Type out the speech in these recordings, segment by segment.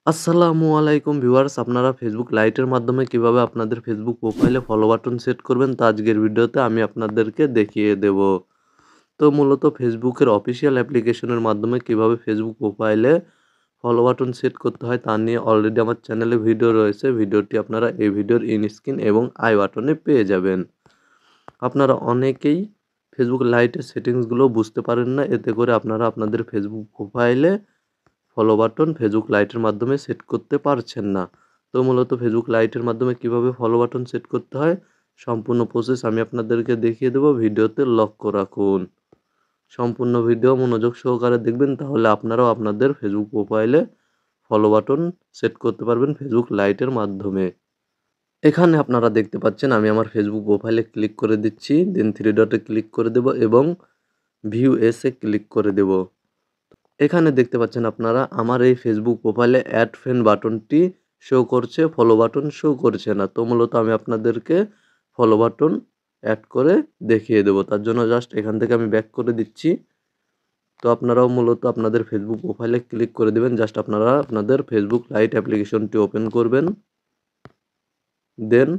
আসসালামু আলাইকুম ভিউয়ার্স, আপনারা ফেসবুক লাইটের মাধ্যমে কিভাবে আপনাদের ফেসবুক প্রোফাইলে ফলো বাটন সেট করবেন তা আজকের ভিডিওতে আমি আপনাদেরকে দেখিয়ে দেব। তো মূলত ফেসবুকের অফিসিয়াল অ্যাপ্লিকেশনের মাধ্যমে কিভাবে ফেসবুক প্রোফাইলে ফলো বাটন সেট করতে হয় তা নিয়ে অলরেডি আমার চ্যানেলে ভিডিও রয়েছে। ভিডিওটি আপনারা এই ভিডিওর স্ক্রিন এবং আই বাটনে পেয়ে যাবেন। আপনারা অনেকেই ফেসবুক লাইটের সেটিংসগুলো বুঝতে পারেন না, এতে করে আপনারা আপনাদের ফেসবুক প্রোফাইলে ফলো বাটন ফেসবুক লাইটের মাধ্যমে সেট করতে পারছেন না। তো মূলত ফেসবুক লাইটের মাধ্যমে কিভাবে ফলো বাটন সেট করতে হয় সম্পূর্ণ প্রসেস আমি আপনাদেরকে দেখিয়ে দেব। ভিডিওতে লক্ষ্য রাখুন, সম্পূর্ণ ভিডিও মনোযোগ সহকারে দেখবেন, তাহলে আপনারাও আপনাদের ফেসবুক প্রোফাইলে ফলো বাটন সেট করতে পারবেন ফেসবুক লাইটের মাধ্যমে। এখানে আপনারা দেখতে পাচ্ছেন আমি আমার ফেসবুক প্রোফাইলে ক্লিক করে দিচ্ছি, দেন থ্রি ডটে ক্লিক করে দেব এবং ভিউ এসে ক্লিক করে দেব। এখানে দেখতে পাচ্ছেন আপনারা আমার এই ফেসবুক প্রোফাইলে অ্যাড ফ্রেন্ড বাটনটি শো করছে, ফলো বাটন শো করছে না। তো মূলত আমি আপনাদেরকে ফলো বাটন অ্যাড করে দেখিয়ে দেবো। তার জন্য জাস্ট এখান থেকে আমি ব্যাক করে দিচ্ছি। তো আপনারাও মূলত আপনাদের ফেসবুক প্রোফাইলে ক্লিক করে দেবেন। জাস্ট আপনারা আপনাদের ফেসবুক লাইট অ্যাপ্লিকেশনটি ওপেন করবেন, দেন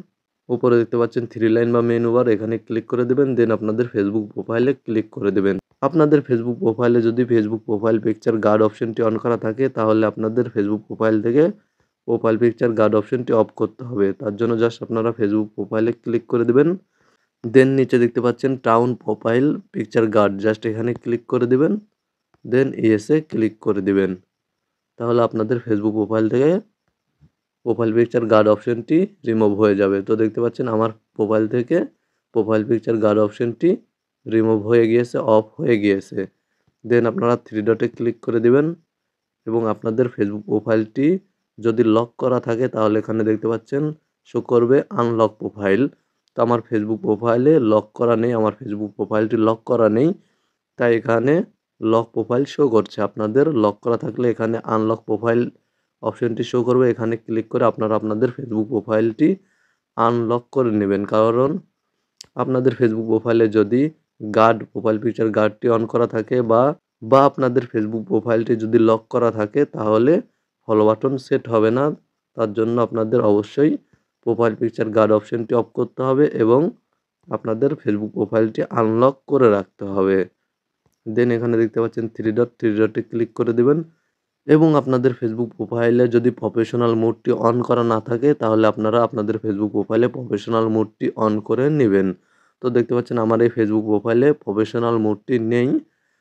উপরে দেখতে পাচ্ছেন থ্রি লাইন বা মেনু বার, এখানে ক্লিক করে দেবেন। দেন আপনাদের ফেসবুক প্রোফাইলে ক্লিক করে দেবেন। আপনাদের ফেসবুক প্রোফাইলে যদি ফেসবুক প্রোফাইল পিকচার গার্ড অপশনটি অন করা থাকে, তাহলে আপনাদের ফেসবুক প্রোফাইল থেকে প্রোফাইল পিকচার গার্ড অপশনটি অফ করতে হবে। তার জন্য জাস্ট আপনারা ফেসবুক প্রোফাইলে ক্লিক করে দেবেন। দেন নিচে দেখতে পাচ্ছেন টাউন প্রোফাইল পিকচার গার্ড, জাস্ট এখানে ক্লিক করে দেবেন। দেন ইয়েসে ক্লিক করে দিবেন। তাহলে আপনাদের ফেসবুক প্রোফাইল থেকে প্রোফাইল পিকচার গার্ড অপশনটি রিমুভ হয়ে যাবে। তো দেখতে পাচ্ছেন আমার প্রোফাইল থেকে প্রোফাইল পিকচার গার্ড অপশনটি রিমুভ হয়ে গিয়েছে, অফ হয়ে গিয়েছে। দেন আপনারা থ্রি ডটে ক্লিক করে দিবেন এবং আপনাদের ফেসবুক প্রোফাইলটি যদি লক করা থাকে, তাহলে এখানে দেখতে পাচ্ছেন শো করবে আনলক প্রোফাইল। তো আমার ফেসবুক প্রোফাইলে লক করা নেই, আমার ফেসবুক প্রোফাইলটি লক করা নেই, তাই এখানে লক প্রোফাইল শো করছে। আপনাদের লক করা থাকলে এখানে আনলক প্রোফাইল অপশনটি শো করবে, এখানে ক্লিক করে আপনারা আপনাদের ফেসবুক প্রোফাইলটি আনলক করে নেবেন। কারণ আপনাদের ফেসবুক প্রোফাইলে যদি গার্ড প্রোফাইল পিকচার গার্ডটি অন করা থাকে বা আপনাদের ফেসবুক প্রোফাইলটি যদি লক করা থাকে, তাহলে ফলো বাটন সেট হবে না। তার জন্য আপনাদের অবশ্যই প্রোফাইল পিকচার গার্ড অপশনটি অফ করতে হবে এবং আপনাদের ফেসবুক প্রোফাইলটি আনলক করে রাখতে হবে। দেন এখানে দেখতে পাচ্ছেন থ্রি ডট, থ্রি ডটে ক্লিক করে দেবেন এবং আপনাদের ফেসবুক প্রোফাইলে যদি প্রফেশনাল মোডটি অন করা না থাকে, তাহলে আপনারা আপনাদের ফেসবুক প্রোফাইলে প্রফেশনাল মোডটি অন করে নেবেন। তো দেখতে পাচ্ছেন আমার এই ফেসবুক প্রোফাইলে প্রফেশনাল মোডটি নেই।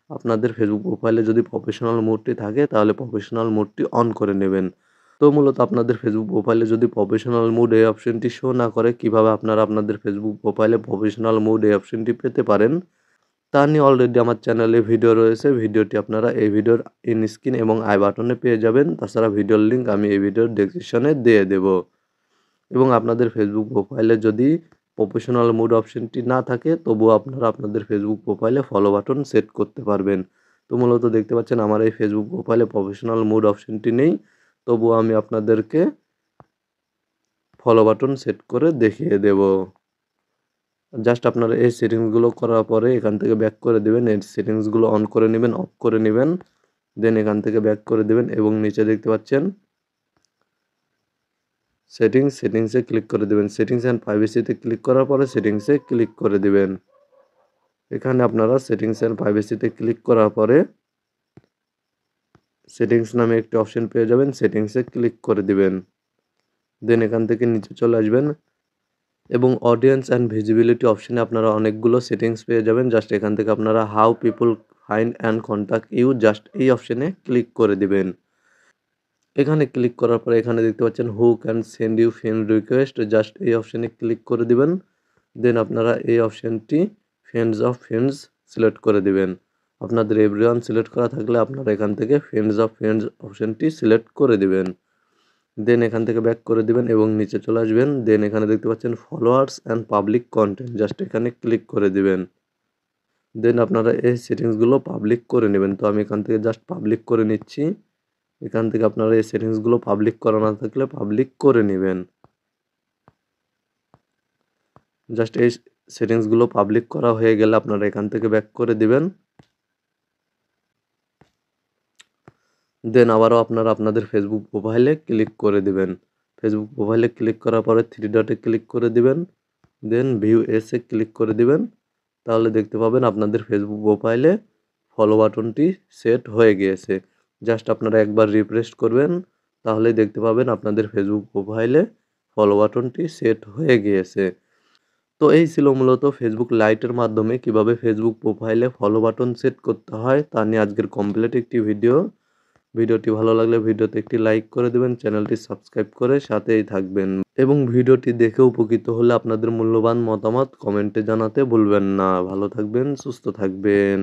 আপনাদের ফেসবুক প্রোফাইলে যদি প্রফেশনাল মোডটি থাকে, তাহলে প্রফেশনাল মোডটি অন করে নেবেন। তো মূলত আপনাদের ফেসবুক প্রোফাইলে যদি প্রফেশনাল মোড এই অপশনটি শো না করে, কিভাবে আপনারা আপনাদের ফেসবুক প্রোফাইলে প্রফেশনাল মোড এই অপশনটি পেতে পারেন তা নিয়ে অলরেডি আমার চ্যানেলে ভিডিও রয়েছে। ভিডিওটি আপনারা এই ভিডিওর স্ক্রিন এবং আই বাটনে পেয়ে যাবেন। তাছাড়া ভিডিওর লিঙ্ক আমি এই ভিডিওর ডেসক্রিপশনে দিয়ে দেব। এবং আপনাদের ফেসবুক প্রোফাইলে যদি প্রফেশনাল মোড অপশনটি না থাকে, তবুও আপনারা আপনাদের ফেসবুক প্রোফাইলে ফলো বাটন সেট করতে পারবেন। তো মূলত দেখতে পাচ্ছেন আমার এই ফেসবুক প্রোফাইলে প্রফেশনাল মোড অপশনটি নেই, তবুও আমি আপনাদেরকে ফলো বাটন সেট করে দেখিয়ে দেব। জাস্ট আপনারা এই সেটিংসগুলো করার পরে এখান থেকে ব্যাক করে দেবেন, এই সেটিংসগুলো অন করে নেবেন, অফ করে নেবেন। দেন এখান থেকে ব্যাক করে দেবেন এবং নিচে দেখতে পাচ্ছেন সেটিংসে ক্লিক করে দেবেন। সেটিংস অ্যান্ড প্রাইভেসিতে ক্লিক করার পরে সেটিংসে ক্লিক করে দেবেন। এখানে আপনারা সেটিংস অ্যান্ড প্রাইভেসিতে ক্লিক করার পরে সেটিংস নামে একটি অপশন পেয়ে যাবেন, সেটিংসে ক্লিক করে দিবেন। দেন এখান থেকে নিচে চলে আসবেন এবং অডিয়েন্স অ্যান্ড ভিজিবিলিটি অপশনে আপনারা অনেকগুলো সেটিংস পেয়ে যাবেন। জাস্ট এখান থেকে আপনারা how people find and contact you, just এই অপশনে ক্লিক করে দিবেন। এখানে ক্লিক করার পরে এখানে দেখতে পাচ্ছেন who can send you friend request, just এই অপশনে ক্লিক করে দিবেন। দেন আপনারা এই অপশনটি ফ্রেন্ডস অফ ফ্রেন্ডস সিলেক্ট করে দিবেন। আপনাদের এভরিওয়ান সিলেক্ট করা থাকলে আপনারা এখান থেকে ফ্রেন্ডস অফ ফ্রেন্ডস অপশনটি সিলেক্ট করে দিবেন। দেন এখান থেকে ব্যাক করে দিবেন এবং নিচে চলে আসবেন। দেন এখানে দেখতে পাচ্ছেন followers and public content, just এখানে ক্লিক করে দিবেন। দেন আপনারা এই সেটিংসগুলো পাবলিক করে নেবেন। তো আমি এখান থেকে জাস্ট পাবলিক করে নিচ্ছি। এখান থেকে আপনারা এই সেটিংসগুলো পাবলিক করা না থাকলে পাবলিক করে নেবেন। জাস্ট এই সেটিংসগুলো পাবলিক করা হয়ে গেলে আপনারা এখান থেকে ব্যাক করে দিবেন। দেন আবারও আপনারা আপনাদের ফেসবুক প্রোফাইলে ক্লিক করে দিবেন। ফেসবুক প্রোফাইলে ক্লিক করার পরে 3 ডটে ক্লিক করে দিবেন। দেন ভিউ এসে ক্লিক করে দিবেন। তাহলে দেখতে পাবেন আপনাদের ফেসবুক প্রোফাইলে ফলো বাটনটি সেট হয়ে গিয়েছে। জাস্ট আপনারা একবার রিফ্রেশ করবেন, তাহলেই দেখতে পাবেন আপনাদের ফেসবুক প্রোফাইলে ফলো বাটনটি সেট হয়ে গিয়েছে। তো এই ছিল মূলত ফেসবুক লাইটের মাধ্যমে কিভাবে ফেসবুক প্রোফাইলে ফলো বাটন সেট করতে হয় তা নিয়ে আজকের কমপ্লিট একটি ভিডিও। ভিডিওটি ভালো লাগলে ভিডিওতে একটি লাইক করে দেবেন, চ্যানেলটি সাবস্ক্রাইব করে সাথেই থাকবেন এবং ভিডিওটি দেখে উপকৃত হলে আপনাদের মূল্যবান মতামত কমেন্টে জানাতে ভুলবেন না। ভালো থাকবেন, সুস্থ থাকবেন।